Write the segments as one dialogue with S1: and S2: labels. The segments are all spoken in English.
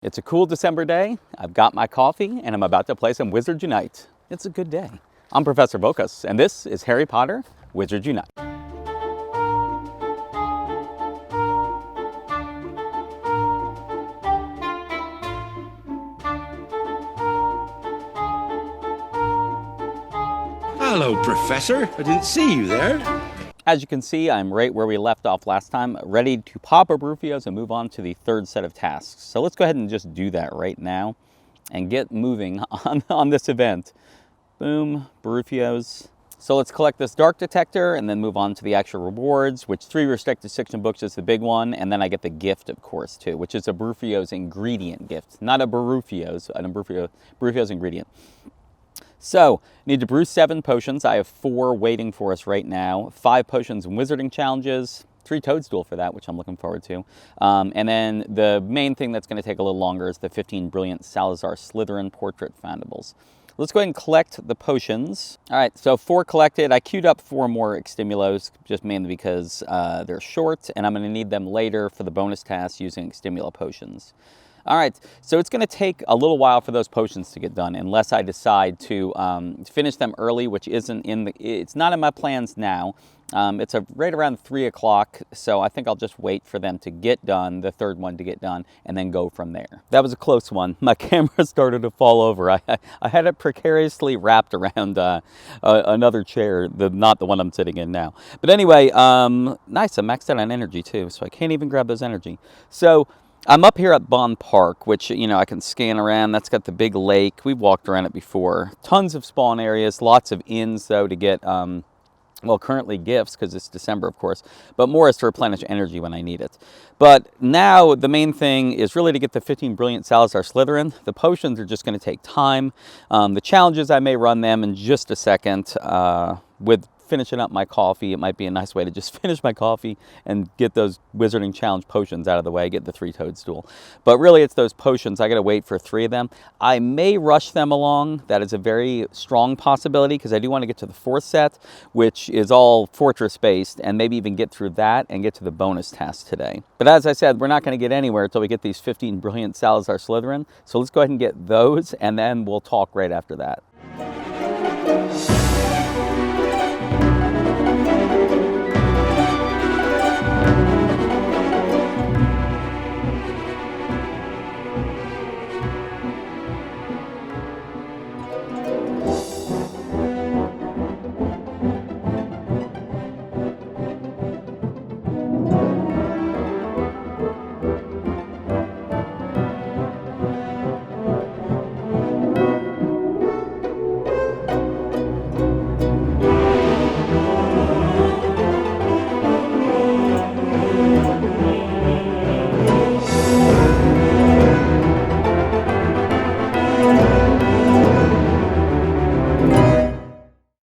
S1: It's a cool December day. I've got my coffee and I'm about to play some Wizards Unite. It's a good day. I'm Professorvoqas and this is Harry Potter Wizards Unite.
S2: Hello, Professor. I didn't see you there.
S1: As you can see, I'm right where we left off last time, ready to pop up Rufios and move on to the third set of tasks. So let's go ahead and just do that right now and get moving on this event. Boom, Barufios. So let's collect this dark detector and then move on to the actual rewards, which 3 restricted section books is the big one, and then I get the gift, of course, too, which is a Barufios ingredient gift. Not a Barufios, a Barufios ingredient. So, need to brew 7 potions. I have 4 waiting for us right now. 5 potions and wizarding challenges. 3 toadstool for that, which I'm looking forward to. And then the main thing that's going to take a little longer is the 15 brilliant Salazar Slytherin portrait foundables. Let's go ahead and collect the potions. All right, so 4 collected. I queued up 4 more Extimulos, just mainly because they're short, and I'm going to need them later for the bonus task using Extimula potions. All right, so it's going to take a little while for those potions to get done, unless I decide to finish them early, which isn't it's not in my plans now. It's right around 3 o'clock, so I think I'll just wait for them to get done, the third one to get done, and then go from there. That was a close one. My camera started to fall over. I had it precariously wrapped around another chair, not the one I'm sitting in now. But anyway, nice, I maxed out on energy too, so I can't even grab those energy. So I'm up here at Bond Park, which, you know, I can scan around. That's got the big lake. We've walked around it before. Tons of spawn areas, lots of inns, though, to get, well, currently gifts, because it's December, of course, but more is to replenish energy when I need it. But now the main thing is really to get the 15 brilliant Salazar Slytherin. The potions are just going to take time. The challenges, I may run them in just a second with finishing up my coffee. It might be a nice way to just finish my coffee and get those wizarding challenge potions out of the way, get the 3 toadstool. But really it's those potions. I gotta wait for 3 of them. I may rush them along. That is a very strong possibility because I do want to get to the 4th set, which is all fortress based, and maybe even get through that and get to the bonus task today. But as I said, we're not going to get anywhere until we get these 15 brilliant Salazar Slytherin. So let's go ahead and get those, and then we'll talk right after that.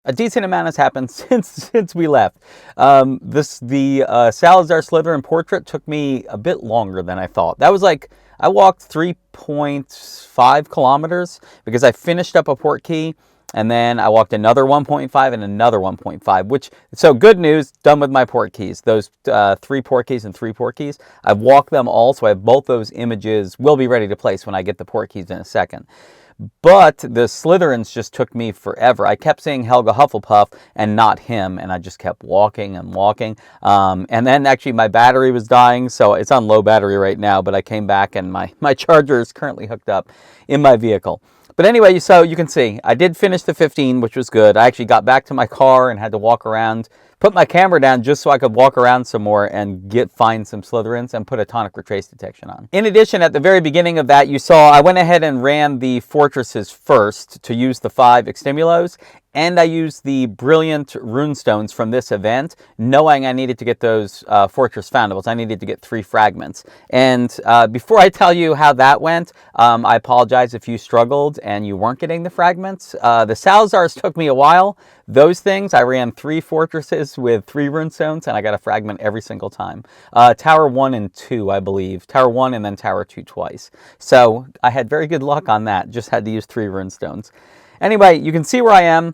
S1: A decent amount has happened since we left. The Salazar Slytherin portrait took me a bit longer than I thought. That was like, I walked 3.5 kilometers because I finished up a port key, and then I walked another 1.5 and another 1.5, so good news, done with my port keys. Those 3 port keys and 3 port keys, I've walked them all, so I have both those images will be ready to place when I get the port keys in a second. But the Slytherins just took me forever. I kept saying Helga Hufflepuff and not him, and I just kept walking and walking. And then actually my battery was dying, so it's on low battery right now, but I came back and my charger is currently hooked up in my vehicle. But anyway, so you can see, I did finish the 15, which was good. I actually got back to my car and had to walk around, put my camera down just so I could walk around some more and find some Slytherins and put a tonic retrace detection on. In addition, at the very beginning of that, you saw I went ahead and ran the fortresses first to use the 5 Extimulos, and I used the brilliant runestones from this event, knowing I needed to get those fortress foundables. I needed to get 3 fragments. And before I tell you how that went, I apologize if you struggled and you weren't getting the fragments. The Salazars took me a while. Those things, I ran 3 fortresses with 3 runestones, and I got a fragment every single time. Tower 1 and 2, I believe. Tower 1 and then Tower 2 twice. So I had very good luck on that. Just had to use 3 runestones. Anyway, you can see where I am.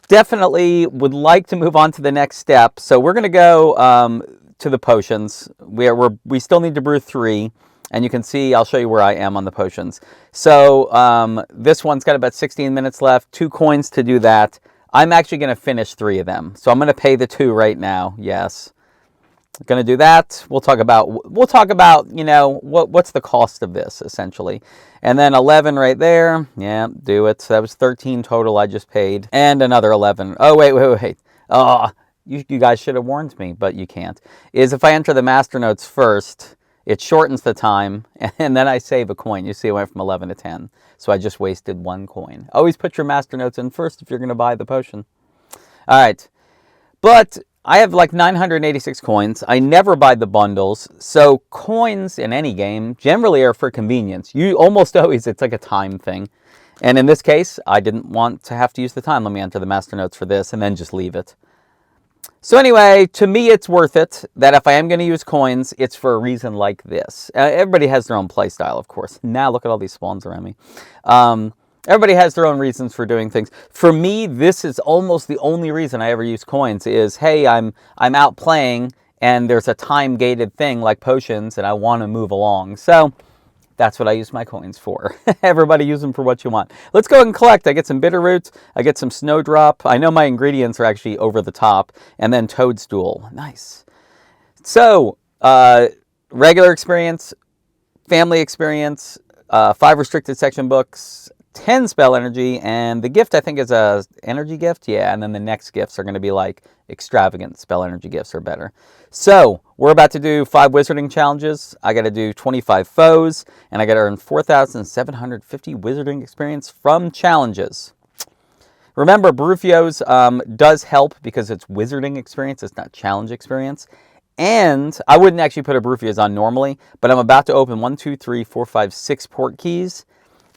S1: Definitely would like to move on to the next step. So we're going to go to the potions. We still need to brew 3. and you can see, I'll show you where I am on the potions. So this one's got about 16 minutes left, 2 coins to do that. I'm actually going to finish 3 of them. So I'm going to pay the 2 right now. Yes. Going to do that. We'll talk about, you know, what's the cost of this essentially. And then 11 right there. Yeah, do it. So that was 13 total I just paid. And another 11. Oh, wait. Oh, you guys should have warned me, but you can't. Is if I enter the master notes first, it shortens the time, and then I save a coin. You see, I went from 11 to 10. So I just wasted 1 coin. Always put your master notes in first if you're going to buy the potion. All right. But I have like 986 coins. I never buy the bundles. So coins in any game generally are for convenience. You almost always, it's like a time thing. And in this case, I didn't want to have to use the time. Let me enter the master notes for this and then just leave it. So anyway, to me, it's worth it that if I am going to use coins, it's for a reason like this. Everybody has their own play style, of course. Now look at all these spawns around me. Everybody has their own reasons for doing things. For me, this is almost the only reason I ever use coins is, hey, I'm out playing and there's a time-gated thing like potions and I want to move along. So that's what I use my coins for. Everybody use them for what you want. Let's go and collect. I get some bitter roots. I get some snowdrop. I know my ingredients are actually over the top. And then toadstool. Nice. So, regular experience, family experience, 5 restricted section books, 10 spell energy, and the gift I think is a energy gift. Yeah, and then the next gifts are going to be like extravagant spell energy gifts or better. So we're about to do 5 wizarding challenges. I got to do 25 foes, and I got to earn 4,750 wizarding experience from challenges. Remember, Barufio's does help because it's wizarding experience. It's not challenge experience. And I wouldn't actually put a Barufio's on normally, but I'm about to open 1, 2, 3, 4, 5, 6 port keys.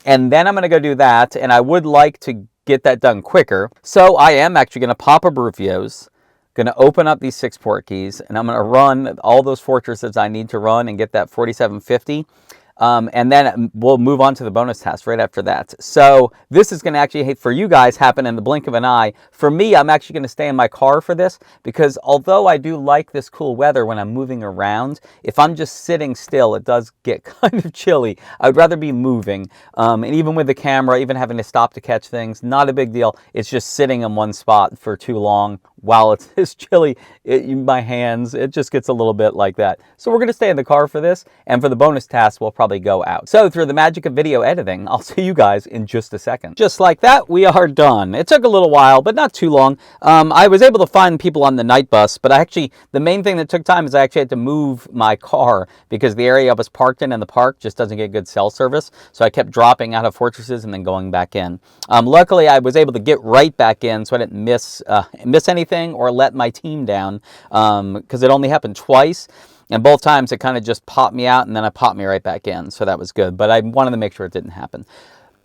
S1: And then I'm going to go do that, and I would like to get that done quicker. So I am actually going to pop a Barufio's, going to open up these 6 port keys, and I'm going to run all those fortresses I need to run and get that 4,750. And then we'll move on to the bonus task right after that. So this is going to actually, for you guys, happen in the blink of an eye. For me, I'm actually going to stay in my car for this because although I do like this cool weather when I'm moving around, if I'm just sitting still, it does get kind of chilly. I'd rather be moving. And even with the camera, even having to stop to catch things, not a big deal. It's just sitting in one spot for too long while it's this chilly. My hands, it just gets a little bit like that. So we're going to stay in the car for this. And for the bonus task, we'll probably go out. So through the magic of video editing, I'll see you guys in just a second. Just like that, we are done. It took a little while, but not too long. I was able to find people on the night bus, but the main thing that took time is I actually had to move my car because the area I was parked in the park just doesn't get good cell service. So I kept dropping out of fortresses and then going back in. Luckily, I was able to get right back in so I didn't miss anything or let my team down because it only happened twice. And both times it kind of just popped me out and then it popped me right back in. So that was good. But I wanted to make sure it didn't happen.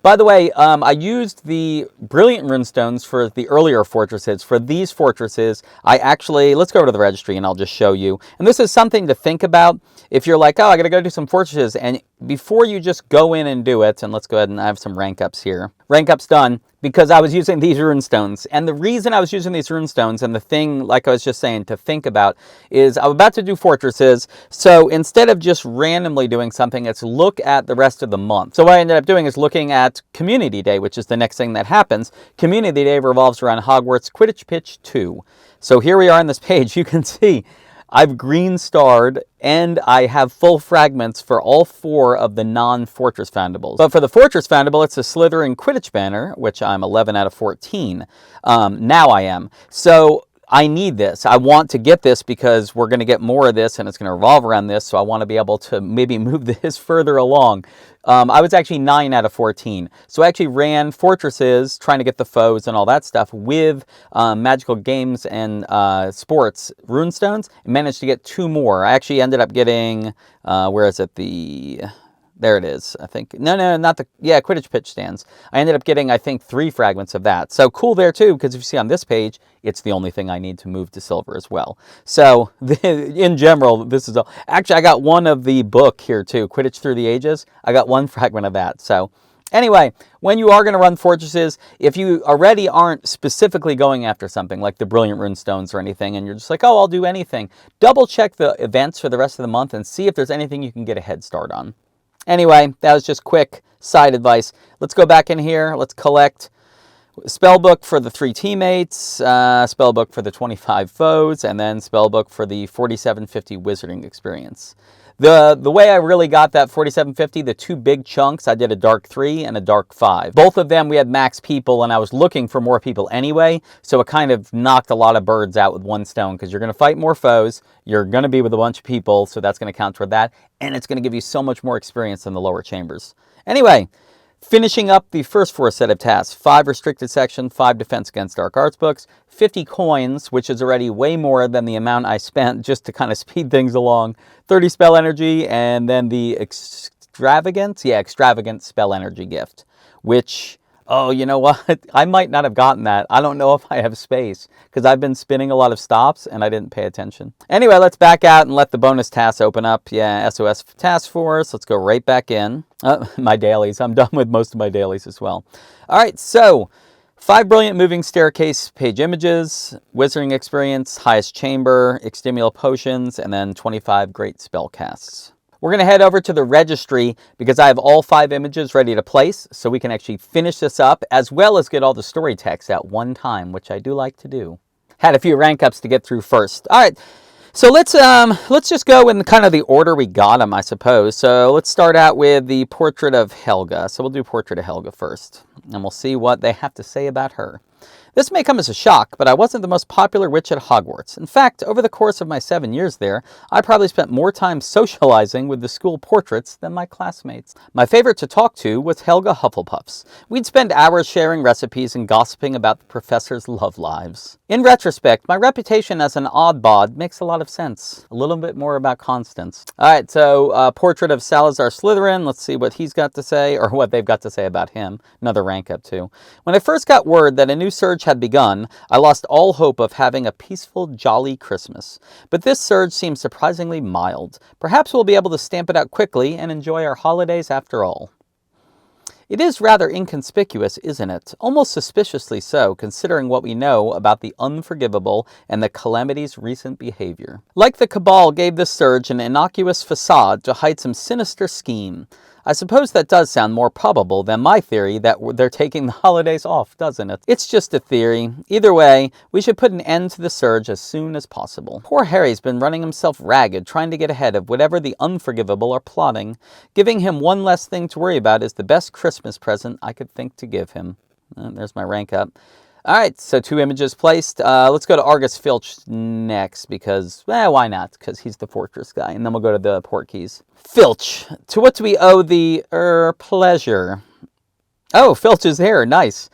S1: By the way, I used the Brilliant Runestones for the earlier fortresses. For these fortresses, let's go over to the registry and I'll just show you. And this is something to think about if you're like, oh, I got to go do some fortresses. And before you just go in and do it, and let's go ahead and I have some rank ups here. Rank ups done because I was using these runestones. And the reason I was using these runestones and the thing, like I was just saying, to think about is I'm about to do fortresses. So instead of just randomly doing something, it's look at the rest of the month. So what I ended up doing is looking at Community Day, which is the next thing that happens. Community Day revolves around Hogwart's Quidditch Pitch 2. So here we are on this page. You can see I've green starred and I have full fragments for all 4 of the non-Fortress Foundables. But for the Fortress Foundable, it's a Slytherin Quidditch banner, which I'm 11 out of 14. Now I am. So I need this. I want to get this because we're going to get more of this and it's going to revolve around this. So I want to be able to maybe move this further along. I was actually 9 out of 14. So I actually ran fortresses, trying to get the foes and all that stuff with magical games and sports runestones, and managed to get 2 more. I actually ended up getting, where is it? There it is, I think. No, not Quidditch Pitch stands. I ended up getting, I think, 3 fragments of that. So cool there too, because if you see on this page, it's the only thing I need to move to silver as well. So in general, this is actually I got one of the book here too, Quidditch Through the Ages. I got 1 fragment of that. So anyway, when you are going to run fortresses, if you already aren't specifically going after something like the Brilliant Runestones or anything, and you're just like, oh, I'll do anything, double check the events for the rest of the month and see if there's anything you can get a head start on. Anyway, that was just quick side advice. Let's go back in here. Let's collect spellbook for the 3 teammates, spellbook for the 25 foes, and then spellbook for the 4750 wizarding experience. The way I really got that 4750, the 2 big chunks, I did a dark 3 and a dark 5. Both of them we had max people, and I was looking for more people anyway, so it kind of knocked a lot of birds out with one stone, because you're going to fight more foes, you're going to be with a bunch of people, so that's going to count toward that, and it's going to give you so much more experience than the lower chambers. Anyway, finishing up the first 4 set of tasks: 5 restricted section, 5 defense against dark arts books, 50 coins, which is already way more than the amount I spent just to kind of speed things along, 30 spell energy, and then the extravagant spell energy gift, which, oh, you know what? I might not have gotten that. I don't know if I have space, because I've been spinning a lot of stops and I didn't pay attention. Anyway, let's back out and let the bonus tasks open up. Yeah, SOS Task Force. Let's go right back in. My dailies. I'm done with most of my dailies as well. All right, so 5 brilliant moving staircase page images, wizarding experience, highest chamber, extimular potions, and then 25 great spell casts. We're going to head over to the registry because I have all 5 images ready to place, so we can actually finish this up as well as get all the story text at one time, which I do like to do. Had a few rank ups to get through first. All right, so let's just go in kind of the order we got them, I suppose. So let's start out with the portrait of Helga. So we'll do portrait of Helga first, and we'll see what they have to say about her. This may come as a shock, but I wasn't the most popular witch at Hogwarts. In fact, over the course of my 7 years there, I probably spent more time socializing with the school portraits than my classmates. My favorite to talk to was Helga Hufflepuff's. We'd spend hours sharing recipes and gossiping about the professors' love lives. In retrospect, my reputation as an odd bod makes a lot of sense. A little bit more about Constance. Alright, so portrait of Salazar Slytherin. Let's see what he's got to say, or what they've got to say about him. Another rank up too. When I first got word that a new surge had begun, I lost all hope of having a peaceful, jolly Christmas. But this surge seems surprisingly mild. Perhaps we'll be able to stamp it out quickly and enjoy our holidays after all. It is rather inconspicuous, isn't it? Almost suspiciously so, considering what we know about the unforgivable and the Calamity's recent behavior. Like the Cabal gave this surge an innocuous facade to hide some sinister scheme. I suppose that does sound more probable than my theory that they're taking the holidays off, doesn't it? It's just a theory. Either way, we should put an end to the surge as soon as possible. Poor Harry's been running himself ragged, trying to get ahead of whatever the unforgivable are plotting. Giving him one less thing to worry about is the best Christmas present I could think to give him. There's my rank up. All right, so 2 images placed. Let's go to Argus Filch next because, why not? Because he's the fortress guy. And then we'll go to the port keys. Filch, to what do we owe the, pleasure? Oh, Filch is here. Nice.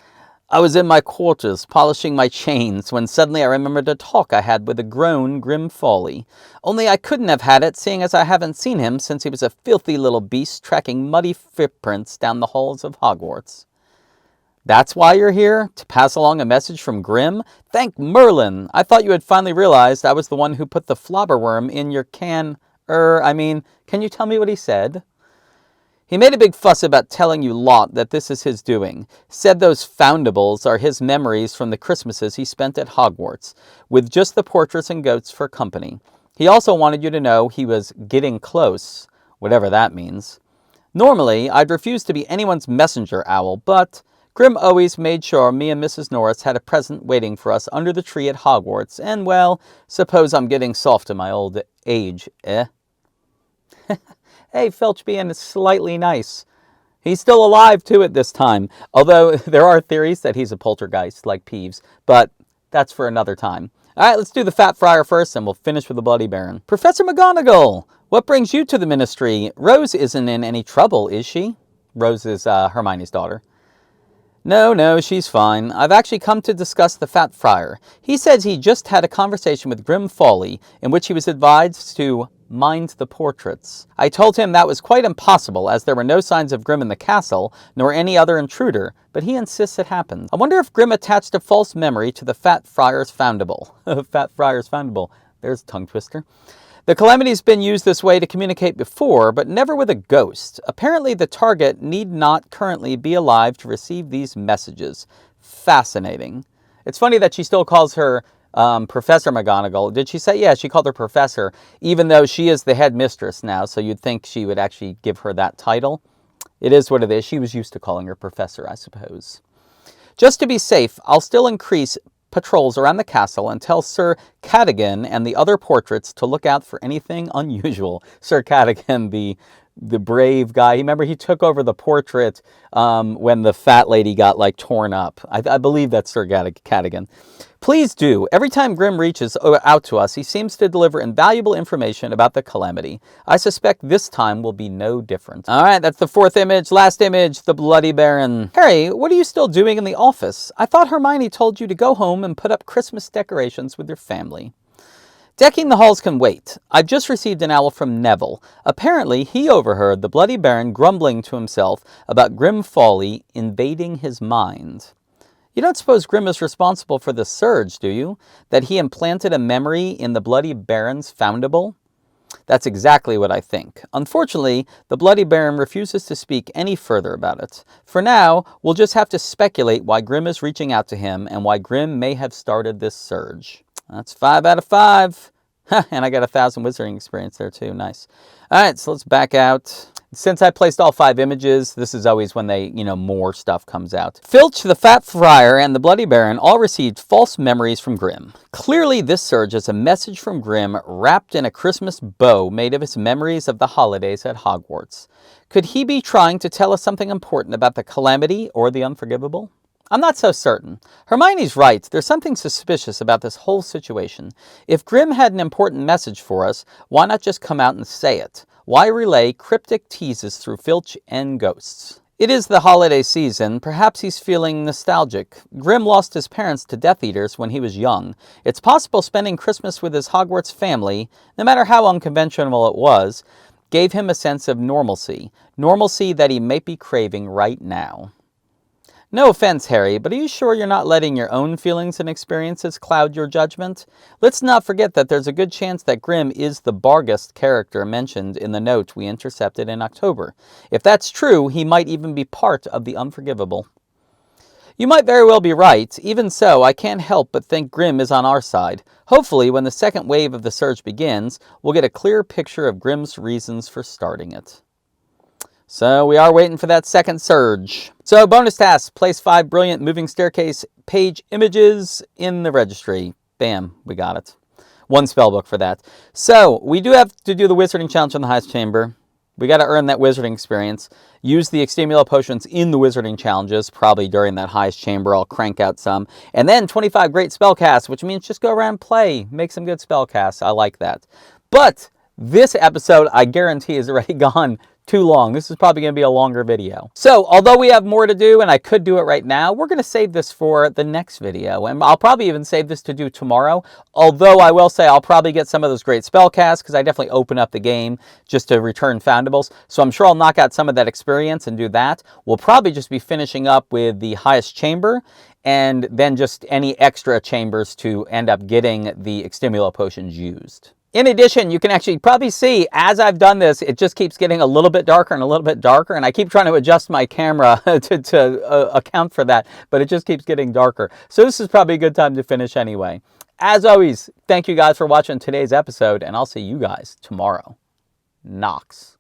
S1: I was in my quarters, polishing my chains, when suddenly I remembered a talk I had with a grown Grim Folly. Only I couldn't have had it, seeing as I haven't seen him since he was a filthy little beast tracking muddy footprints down the halls of Hogwarts. That's why you're here? To pass along a message from Grim? Thank Merlin! I thought you had finally realized I was the one who put the flobberworm in your can you tell me what he said? He made a big fuss about telling you lot that this is his doing. Said those foundables are his memories from the Christmases he spent at Hogwarts, with just the portraits and goats for company. He also wanted you to know he was getting close, whatever that means. Normally, I'd refuse to be anyone's messenger owl, but Grim always made sure me and Mrs. Norris had a present waiting for us under the tree at Hogwarts, and, well, suppose I'm getting soft in my old age, eh? Hey, Filch being slightly nice. He's still alive, too, at this time, although there are theories that he's a poltergeist, like Peeves, but that's for another time. All right, let's do the Fat Friar first, and we'll finish with the Bloody Baron. Professor McGonagall, what brings you to the Ministry? Rose isn't in any trouble, is she? Rose is Hermione's daughter. No, she's fine. I've actually come to discuss the Fat Friar. He says he just had a conversation with Grim Folly, in which he was advised to mind the portraits. I told him that was quite impossible, as there were no signs of Grim in the castle, nor any other intruder, but he insists it happened. I wonder if Grim attached a false memory to the Fat Friar's foundable. Fat Friar's foundable. There's a tongue twister. The Calamity's been used this way to communicate before, but never with a ghost. Apparently the target need not currently be alive to receive these messages. Fascinating. It's funny that she still calls her Professor McGonagall. Did she say? Yeah, she called her Professor, even though she is the headmistress now, so you'd think she would actually give her that title. It is what it is. She was used to calling her Professor, I suppose. Just to be safe, I'll still increase patrols around the castle and tell Sir Cadogan and the other portraits to look out for anything unusual. Sir Cadogan, the brave guy. Remember, he took over the portrait when the fat lady got, like, torn up. I believe that's Sir Cadogan. Please do. Every time Grim reaches out to us, he seems to deliver invaluable information about the calamity. I suspect this time will be no different. All right, that's the fourth image. Last image, the Bloody Baron. Harry, what are you still doing in the office? I thought Hermione told you to go home and put up Christmas decorations with your family. Decking the halls can wait. I've just received an owl from Neville. Apparently, he overheard the Bloody Baron grumbling to himself about Grim Folly invading his mind. You don't suppose Grim is responsible for the surge, do you? That he implanted a memory in the Bloody Baron's foundable? That's exactly what I think. Unfortunately, the Bloody Baron refuses to speak any further about it. For now, we'll just have to speculate why Grim is reaching out to him and why Grim may have started this surge. That's 5 out of 5. And I got 1,000 wizarding experience there too. Nice. All right, so let's back out. Since I placed all 5 images, this is always when they, more stuff comes out. Filch, the Fat Friar, and the Bloody Baron all received false memories from Grim. Clearly, this surge is a message from Grim wrapped in a Christmas bow made of his memories of the holidays at Hogwarts. Could he be trying to tell us something important about the calamity or the unforgivable? I'm not so certain. Hermione's right. There's something suspicious about this whole situation. If Grim had an important message for us, why not just come out and say it? Why relay cryptic teases through Filch and ghosts? It is the holiday season. Perhaps he's feeling nostalgic. Grim lost his parents to Death Eaters when he was young. It's possible spending Christmas with his Hogwarts family, no matter how unconventional it was, gave him a sense of normalcy. Normalcy that he may be craving right now. No offense, Harry, but are you sure you're not letting your own feelings and experiences cloud your judgment? Let's not forget that there's a good chance that Grim is the Barghest character mentioned in the note we intercepted in October. If that's true, he might even be part of the unforgivable. You might very well be right. Even so, I can't help but think Grim is on our side. Hopefully, when the second wave of the surge begins, we'll get a clear picture of Grim's reasons for starting it. So we are waiting for that second surge. So bonus task, place 5 brilliant moving staircase page images in the registry. Bam, we got it. 1 spellbook for that. So we do have to do the wizarding challenge in the highest chamber. We got to earn that wizarding experience. Use the extemula potions in the wizarding challenges. Probably during that highest chamber, I'll crank out some. And then 25 great spell casts, which means just go around and play. Make some good spell casts. I like that. But this episode, I guarantee, is already gone too long. This is probably going to be a longer video. So, although we have more to do, and I could do it right now, we're going to save this for the next video. And I'll probably even save this to do tomorrow. Although I will say I'll probably get some of those great spell casts, because I definitely open up the game just to return foundables. So I'm sure I'll knock out some of that experience and do that. We'll probably just be finishing up with the highest chamber, and then just any extra chambers to end up getting the extemula potions used. In addition, you can actually probably see, as I've done this, it just keeps getting a little bit darker and a little bit darker, and I keep trying to adjust my camera to account for that, but it just keeps getting darker. So this is probably a good time to finish anyway. As always, thank you guys for watching today's episode, and I'll see you guys tomorrow. Knox.